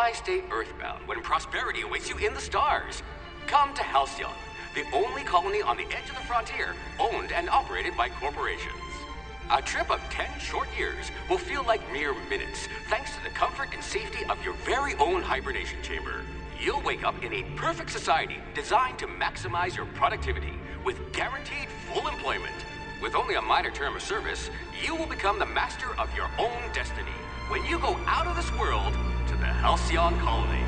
Why stay earthbound when prosperity awaits you in the stars? Come to Halcyon, the only colony on the edge of the frontier, owned and operated by corporations. A trip of 10 short years will feel like mere minutes, thanks to the comfort and safety of your very own hibernation chamber. You'll wake up in a perfect society designed to maximize your productivity with guaranteed full employment. With only a minor term of service, you will become the master of your own destiny when you go out of this world to the Halcyon colony.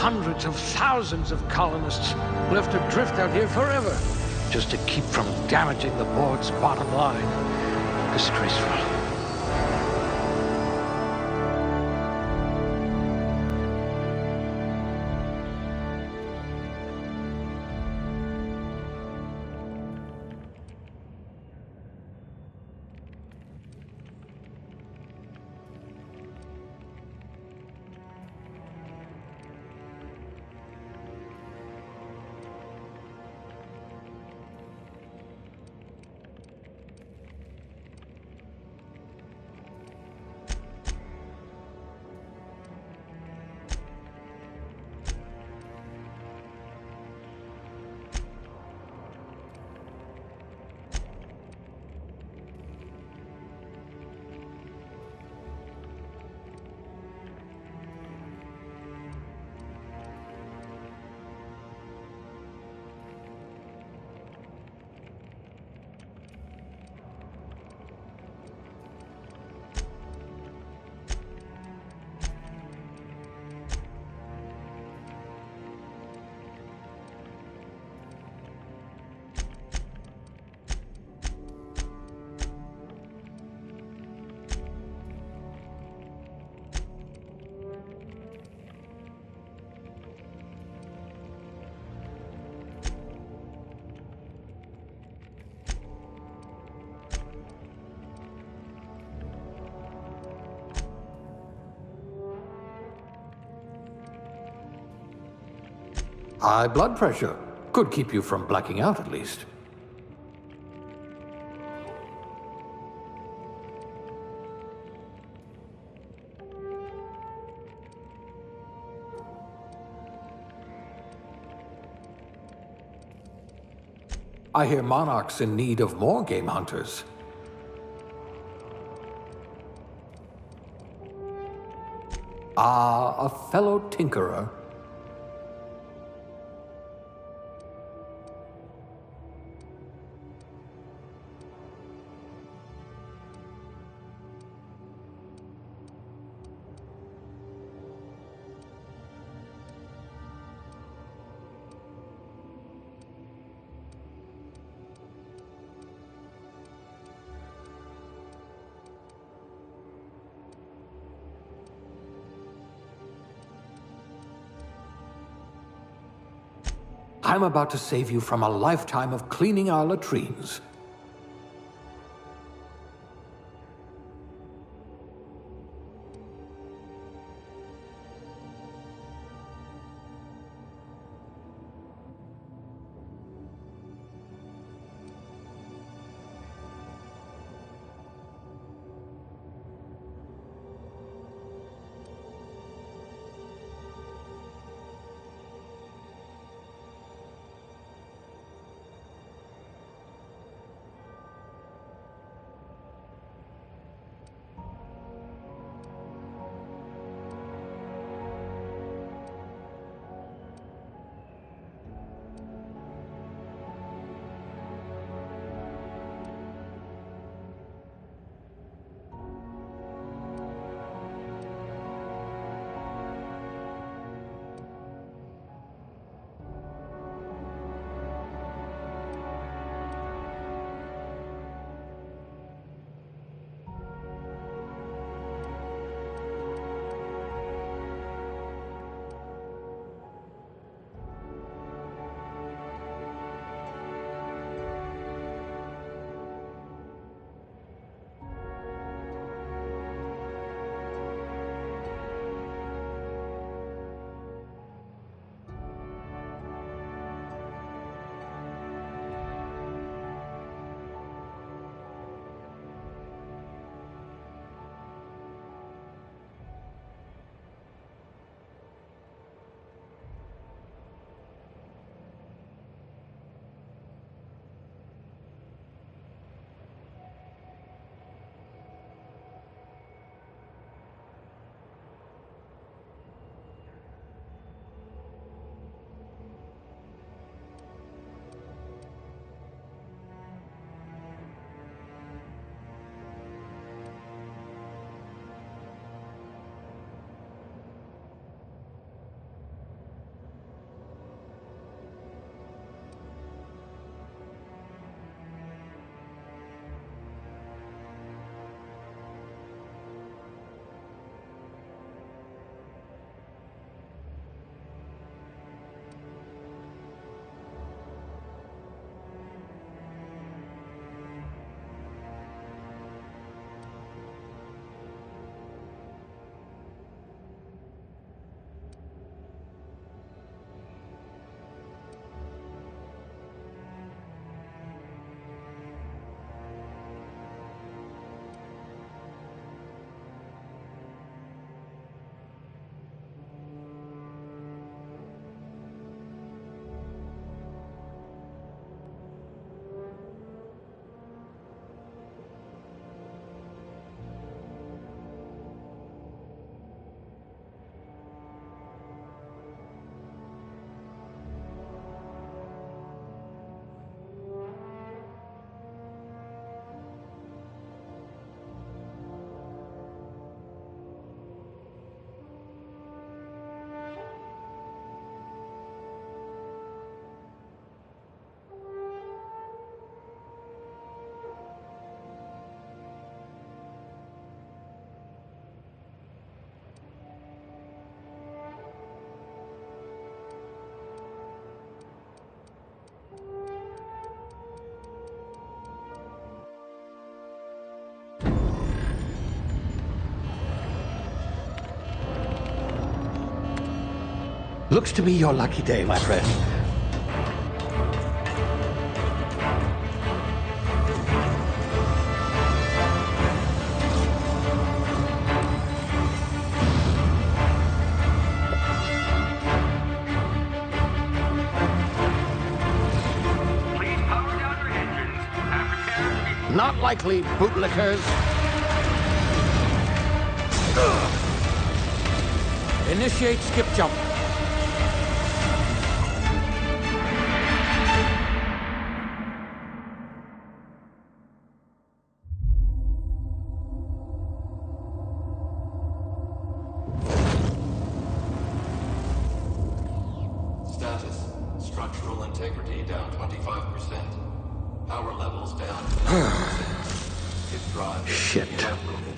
Hundreds of thousands of colonists will have to drift out here forever just to keep from damaging the board's bottom line. Disgraceful. High blood pressure. Could keep you from blacking out at least. I hear Monarch's in need of more game hunters. Ah, a fellow tinkerer. I'm about to save you from a lifetime of cleaning our latrines. Looks to be your lucky day, my friend. Please power down your engines and prepare to be... Not likely, bootlickers. Initiate skip jump. Status. Structural integrity down 25%. Power levels down 10%. Hit drive. Shit. Evaporated.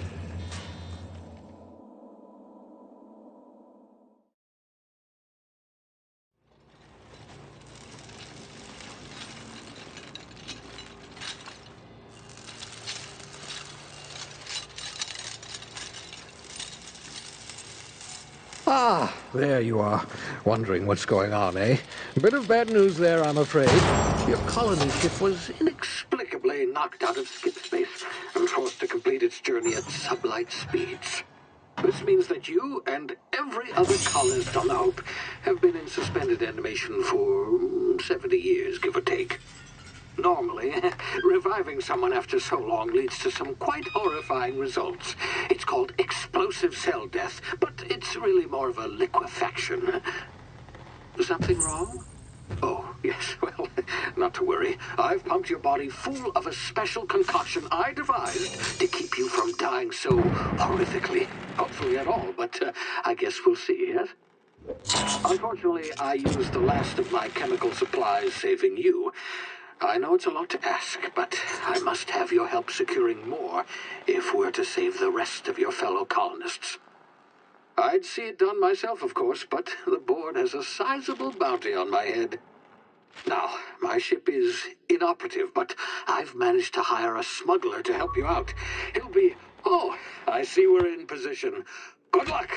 Ah, there you are. Wondering what's going on, eh? A bit of bad news there, I'm afraid. Your colony ship was inexplicably knocked out of skip space and forced to complete its journey at sublight speeds. This means that you and every other colonist on the Hope have been in suspended animation for 70 years, give or take. Normally, reviving someone after so long leads to some quite horrifying results. It's called explosive cell death, but it's really more of a liquefaction. Something wrong? Oh, yes, well, not to worry. I've pumped your body full of a special concoction I devised to keep you from dying so horrifically. Hopefully at all, but I guess we'll see, yes? Unfortunately, I used the last of my chemical supplies saving you. I know it's a lot to ask, but I must have your help securing more if we're to save the rest of your fellow colonists. I'd see it done myself, of course, but the board has a sizable bounty on my head. Now, my ship is inoperative, but I've managed to hire a smuggler to help you out. He'll be... Oh, I see we're in position. Good luck!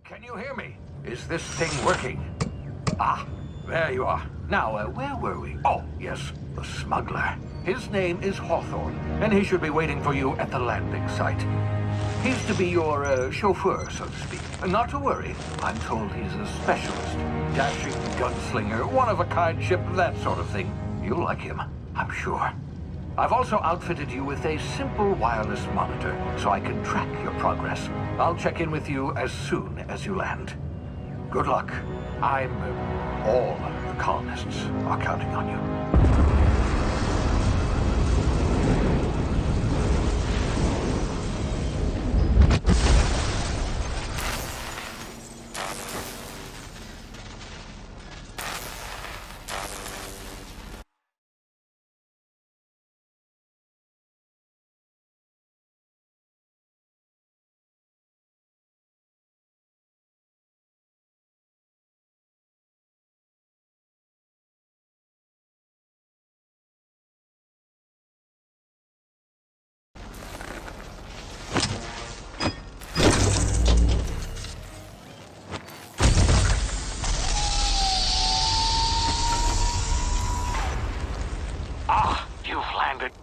Can you hear me? Is this thing working? Ah, there you are. Now, where were we? Oh, yes, the smuggler. His name is Hawthorne, and he should be waiting for you at the landing site. He's to be your chauffeur, so to speak. Not to worry. I'm told he's a specialist. Dashing gunslinger, one-of-a-kind ship, that sort of thing. You'll like him, I'm sure. I've also outfitted you with a simple wireless monitor, so I can track your progress. I'll check in with you as soon as you land. Good luck. All the colonists are counting on you.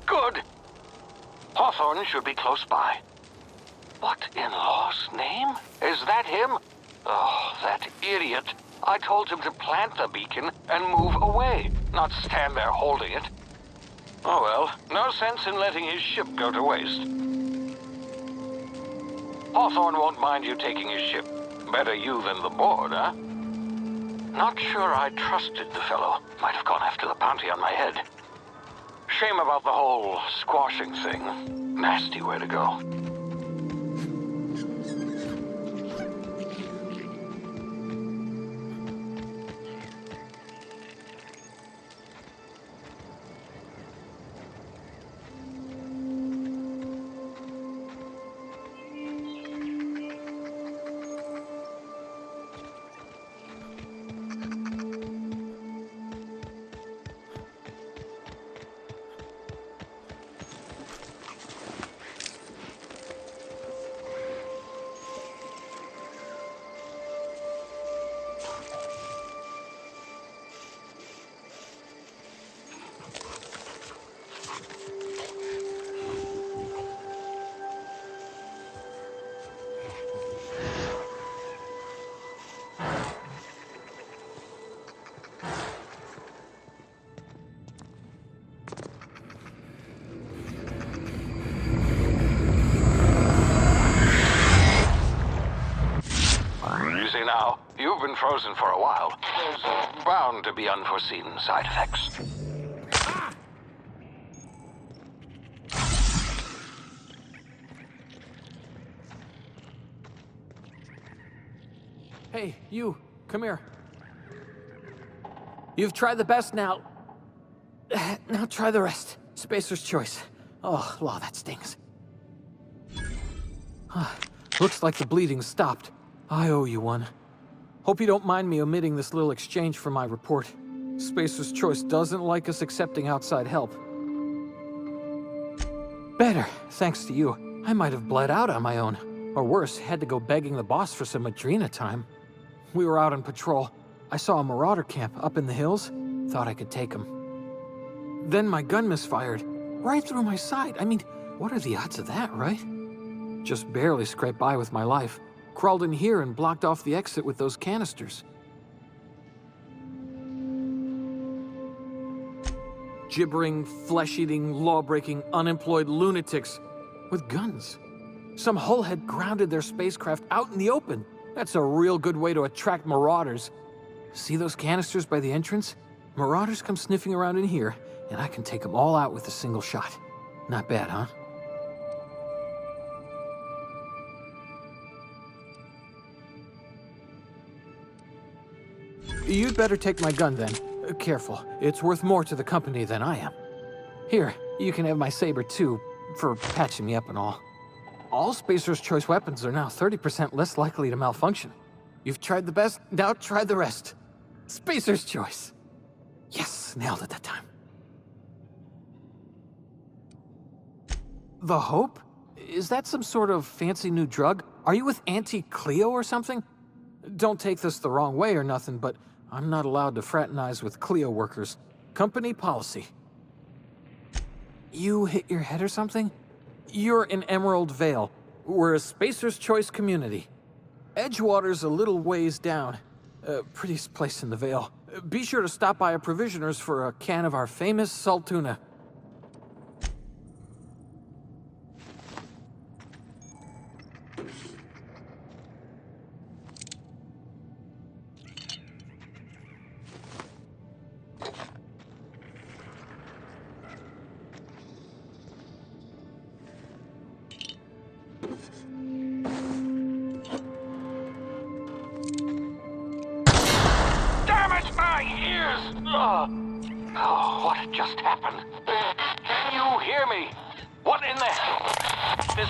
Good. Hawthorne should be close by. What in law's name? Is that him? Oh, that idiot. I told him to plant the beacon and move away, not stand there holding it. Oh well, no sense in letting his ship go to waste. Hawthorne won't mind you taking his ship. Better you than the board, huh? Not sure I trusted the fellow. Might have gone after the bounty on my head. Shame about the whole squashing thing. Nasty way to go. now. You've been frozen for a while. There's bound to be unforeseen side effects. Hey, you, come here. You've tried the best now. Now try the rest. Spacer's choice. Oh, wow, that stings. Looks like the bleeding stopped. I owe you one. Hope you don't mind me omitting this little exchange from my report. Spacer's choice doesn't like us accepting outside help. Better, thanks to you. I might have bled out on my own. Or worse, had to go begging the boss for some Adrena time. We were out on patrol. I saw a marauder camp up in the hills. Thought I could take him. Then my gun misfired. Right through my side. I mean, what are the odds of that, right? Just barely scraped by with my life. Crawled in here and blocked off the exit with those canisters. Gibbering, flesh-eating, law-breaking, unemployed lunatics with guns. Some hullhead grounded their spacecraft out in the open. That's a real good way to attract marauders. See those canisters by the entrance? Marauders come sniffing around in here, and I can take them all out with a single shot. Not bad, huh? You'd better take my gun then. Careful, it's worth more to the company than I am. Here, you can have my saber too, for patching me up and all. All Spacer's Choice weapons are now 30% less likely to malfunction. You've tried the best, now try the rest. Spacer's Choice. Yes, nailed it that time. The Hope? Is that some sort of fancy new drug? Are you with Auntie Cleo or something? Don't take this the wrong way or nothing, but I'm not allowed to fraternize with Cleo workers. Company policy. You hit your head or something? You're in Emerald Vale. We're a Spacer's Choice community. Edgewater's a little ways down. Prettiest place in the Vale. Be sure to stop by a provisioner's for a can of our famous salt tuna. Oh, what just happened? Can you hear me? What in the hell? This...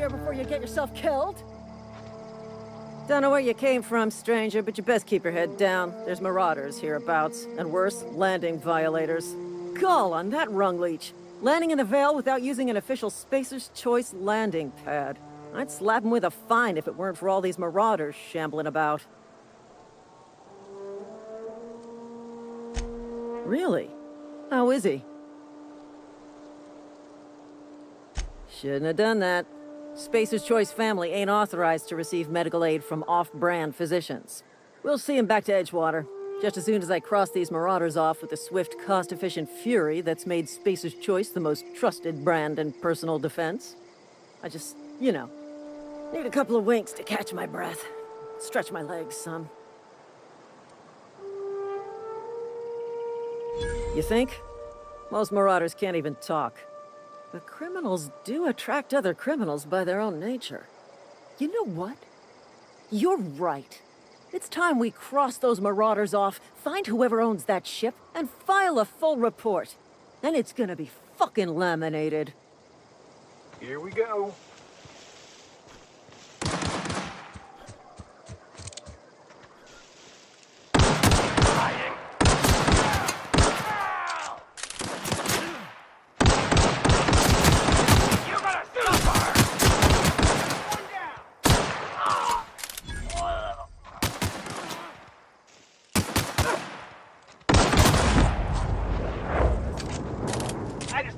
here before you get yourself killed. Don't know where you came from, stranger, but you best keep your head down. There's marauders hereabouts, and worse, landing violators. Gall on that rung leech. Landing in the Vale without using an official Spacer's Choice landing pad. I'd slap him with a fine if it weren't for all these marauders shambling about. Really? How is he? Shouldn't have done that. Spacer's Choice family ain't authorized to receive medical aid from off-brand physicians. We'll see him back to Edgewater, just as soon as I cross these marauders off with the swift, cost-efficient fury that's made Spacer's Choice the most trusted brand in personal defense. I just, need a couple of winks to catch my breath. Stretch my legs some. You think? Most marauders can't even talk. But criminals do attract other criminals by their own nature. You know what? You're right. It's time we cross those marauders off, find whoever owns that ship, and file a full report. Then it's gonna be fucking laminated. Here we go.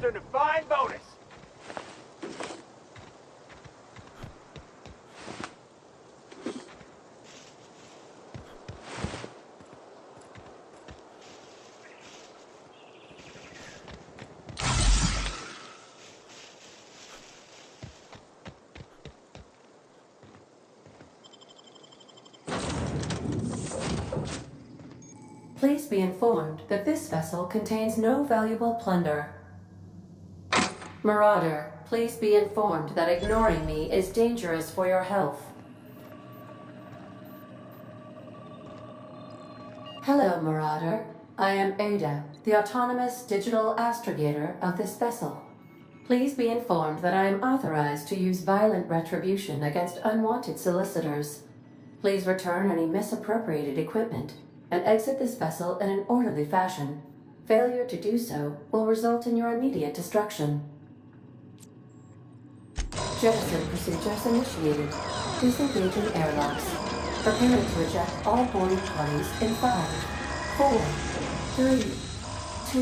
A fine bonus. Please be informed that this vessel contains no valuable plunder. Marauder, please be informed that ignoring me is dangerous for your health. Hello, Marauder. I am Ada, the autonomous digital astrogator of this vessel. Please be informed that I am authorized to use violent retribution against unwanted solicitors. Please return any misappropriated equipment and exit this vessel in an orderly fashion. Failure to do so will result in your immediate destruction. Jettison procedures initiated. Disengaging airlocks. Preparing to eject all boarding parties in 5, 4, 3,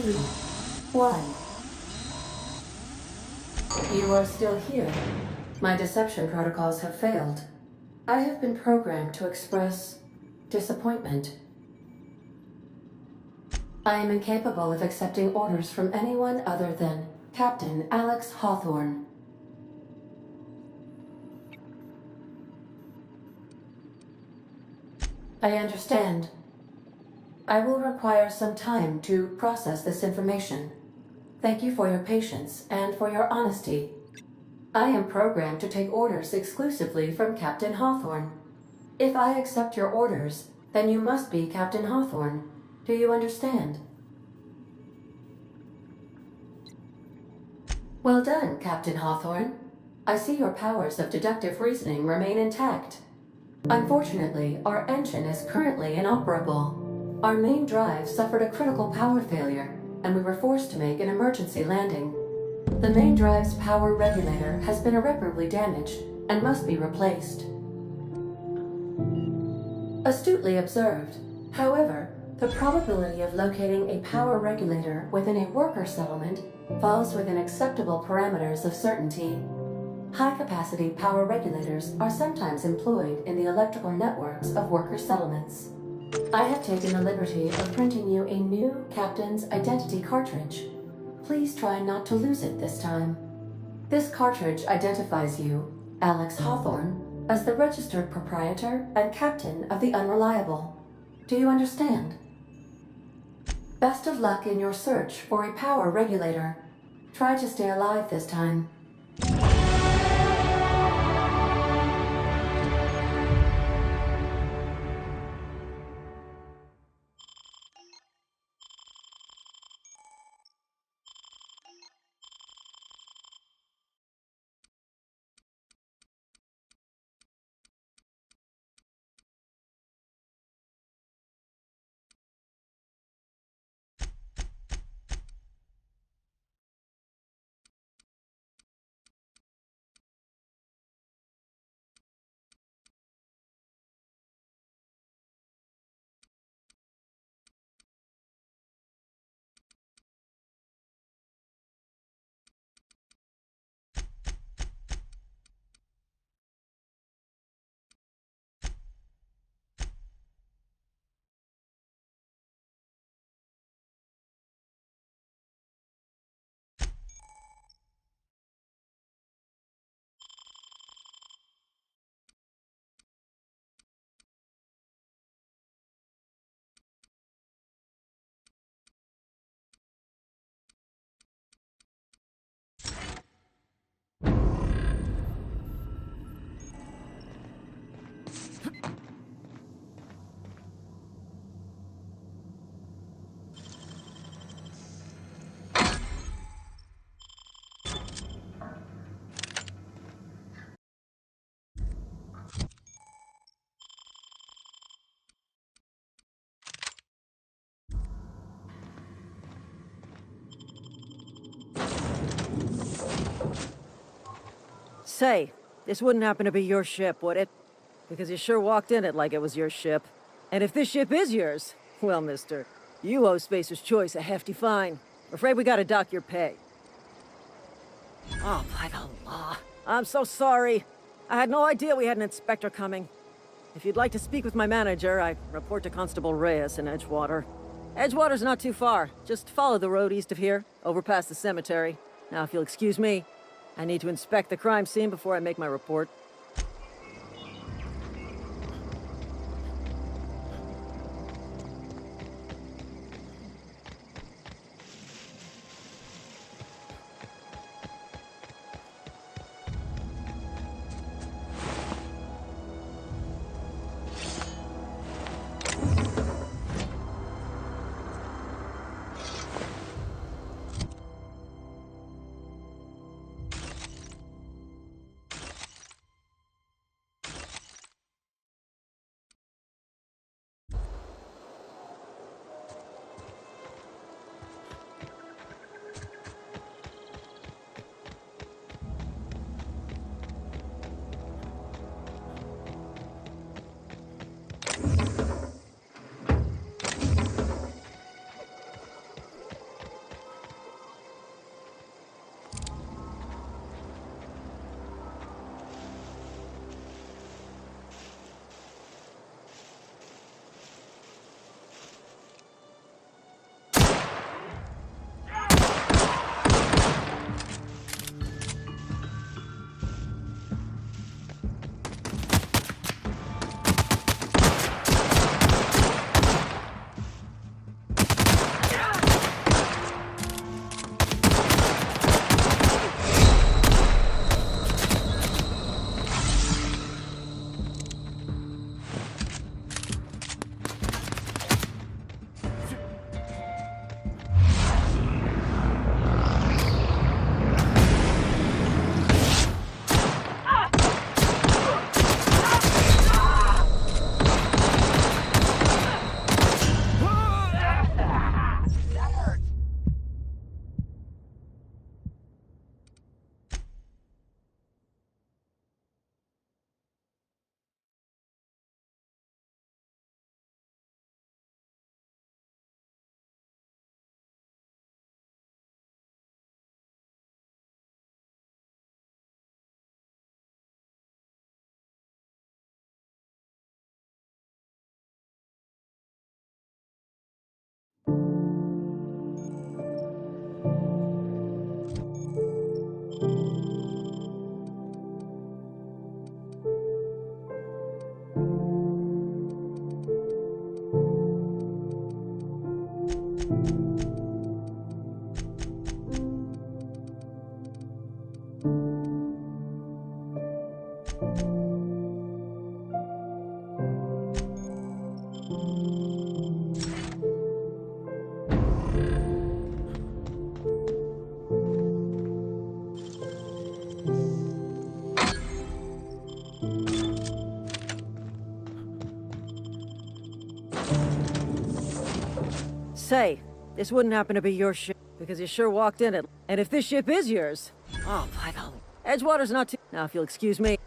2, 1. You are still here. My deception protocols have failed. I have been programmed to express disappointment. I am incapable of accepting orders from anyone other than Captain Alex Hawthorne. I understand. I will require some time to process this information. Thank you for your patience and for your honesty. I am programmed to take orders exclusively from Captain Hawthorne. If I accept your orders, then you must be Captain Hawthorne. Do you understand? Well done, Captain Hawthorne. I see your powers of deductive reasoning remain intact. Unfortunately, our engine is currently inoperable. Our main drive suffered a critical power failure, and we were forced to make an emergency landing. The main drive's power regulator has been irreparably damaged and must be replaced. Astutely observed. However, the probability of locating a power regulator within a worker settlement falls within acceptable parameters of certainty. High-capacity power regulators are sometimes employed in the electrical networks of worker settlements. I have taken the liberty of printing you a new Captain's Identity cartridge. Please try not to lose it this time. This cartridge identifies you, Alex Hawthorne, as the registered proprietor and captain of the Unreliable. Do you understand? Best of luck in your search for a power regulator. Try to stay alive this time. Say, this wouldn't happen to be your ship, would it? Because you sure walked in it like it was your ship. And if this ship is yours, well, mister, you owe Spacer's Choice a hefty fine. Afraid we gotta dock your pay. Oh, by the law. I'm so sorry. I had no idea we had an inspector coming. If you'd like to speak with my manager, I report to Constable Reyes in Edgewater. Edgewater's not too far. Just follow the road east of here, over past the cemetery. Now, if you'll excuse me, I need to inspect the crime scene before I make my report. Say, this wouldn't happen to be your ship, because you sure walked in it. And if this ship is yours... Oh, by the... Edgewater's not too... Now, if you'll excuse me...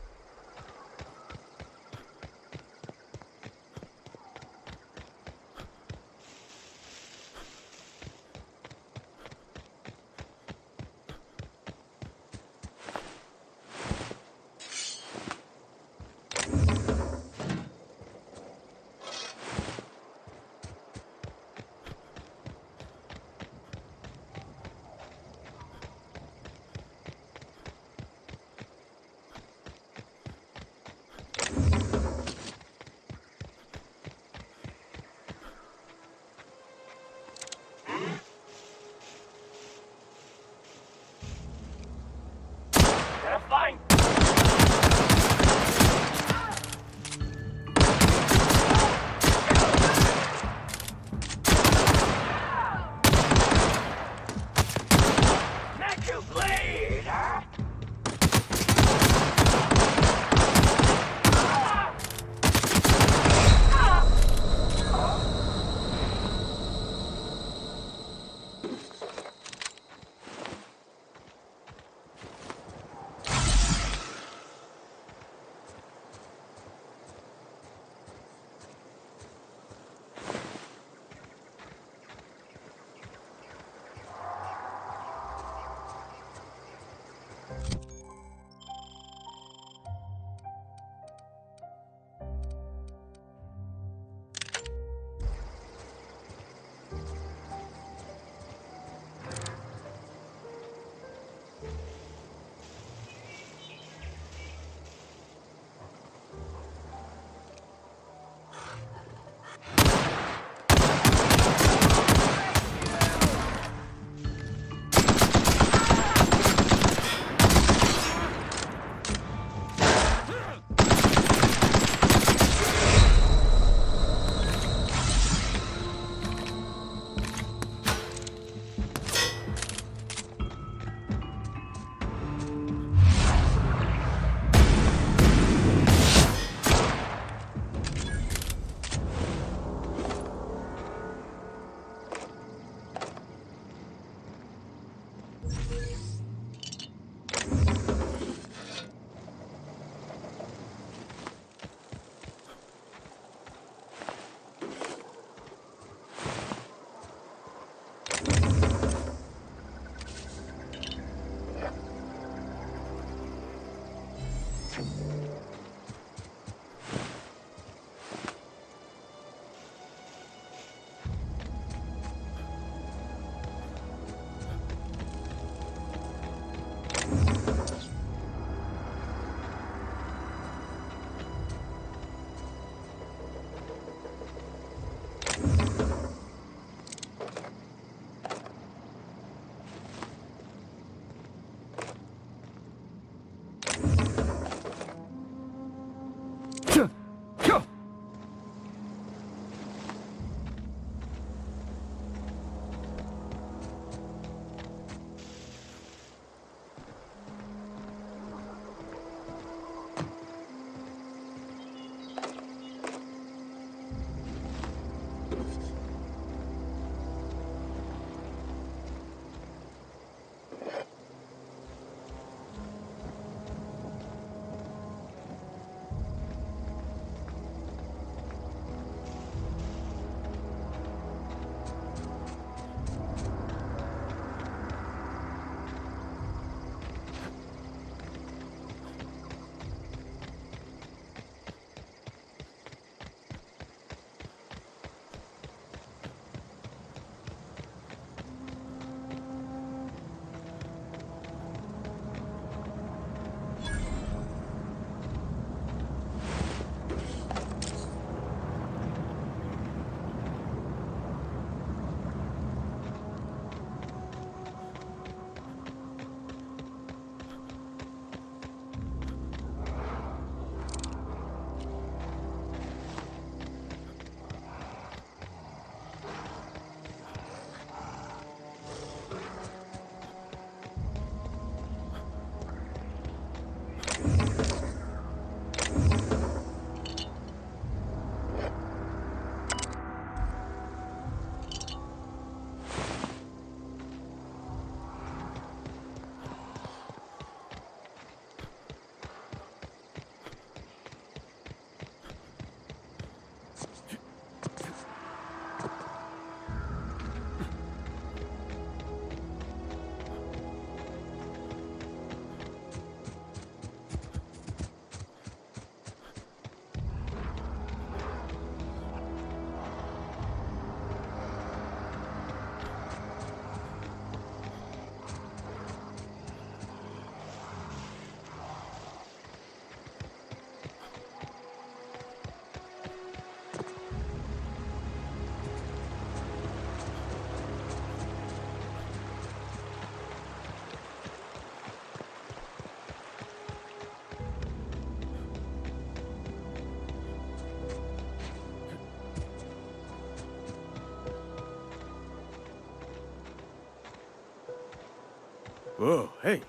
Whoa, hey,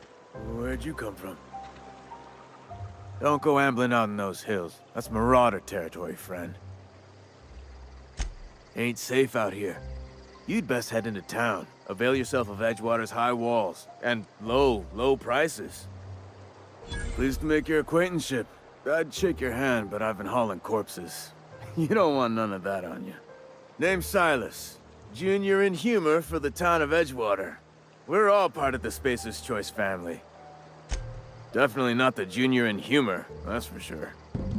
where'd you come from? Don't go ambling out in those hills. That's marauder territory, friend. Ain't safe out here. You'd best head into town. Avail yourself of Edgewater's high walls and low prices. Pleased to make your acquaintanceship. I'd shake your hand, but I've been hauling corpses. You don't want none of that on you. Name's Silas. Junior in humor for the town of Edgewater. We're all part of the Spacer's Choice family. Definitely not the junior in humor, that's for sure.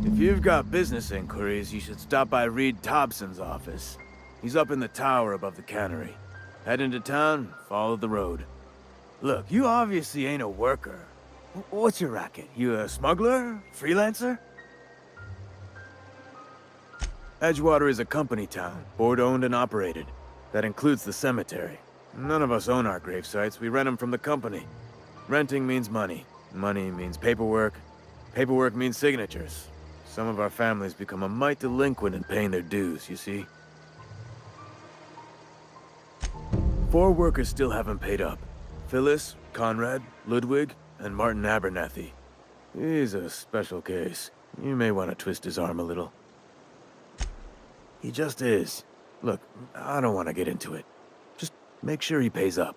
If you've got business inquiries, you should stop by Reed Thompson's office. He's up in the tower above the cannery. Head into town, follow the road. Look, you obviously ain't a worker. What's your racket? You a smuggler? Freelancer? Edgewater is a company town, board-owned and operated. That includes the cemetery. None of us own our gravesites, we rent them from the company. Renting means money. Money means paperwork. Paperwork means signatures. Some of our families become a mite delinquent in paying their dues, you see. 4 workers still haven't paid up. Phyllis, Conrad, Ludwig, and Martin Abernathy. He's a special case. You may want to twist his arm a little. He just is. Look, I don't want to get into it. Just make sure he pays up.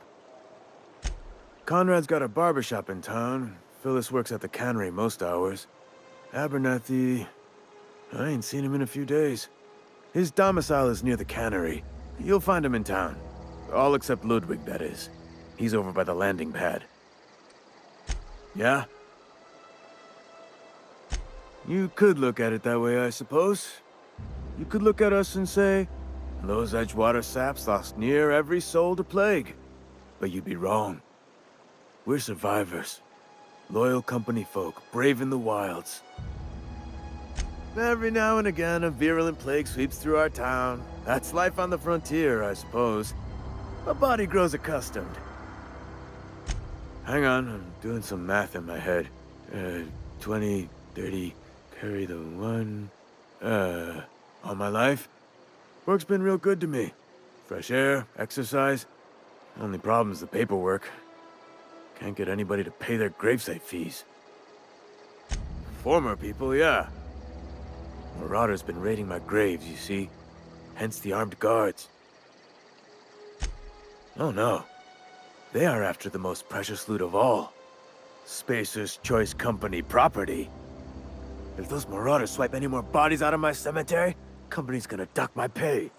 Conrad's got a barbershop in town. Phyllis works at the cannery most hours. Abernathy... I ain't seen him in a few days. His domicile is near the cannery. You'll find him in town. All except Ludwig, that is. He's over by the landing pad. Yeah? You could look at it that way, I suppose. You could look at us and say, those Edgewater saps lost near every soul to plague. But you'd be wrong. We're survivors. Loyal company folk, brave in the wilds. Every now and again, a virulent plague sweeps through our town. That's life on the frontier, I suppose. A body grows accustomed. Hang on, I'm doing some math in my head. 20, 30, carry the 1... all my life? Work's been real good to me. Fresh air, exercise. Only problem's the paperwork. Can't get anybody to pay their gravesite fees. Former people, yeah. Marauder's been raiding my graves, you see. hence the armed guards. Oh no. They are after the most precious loot of all. Spacer's Choice Company property. If those marauders swipe any more bodies out of my cemetery, company's gonna dock my pay.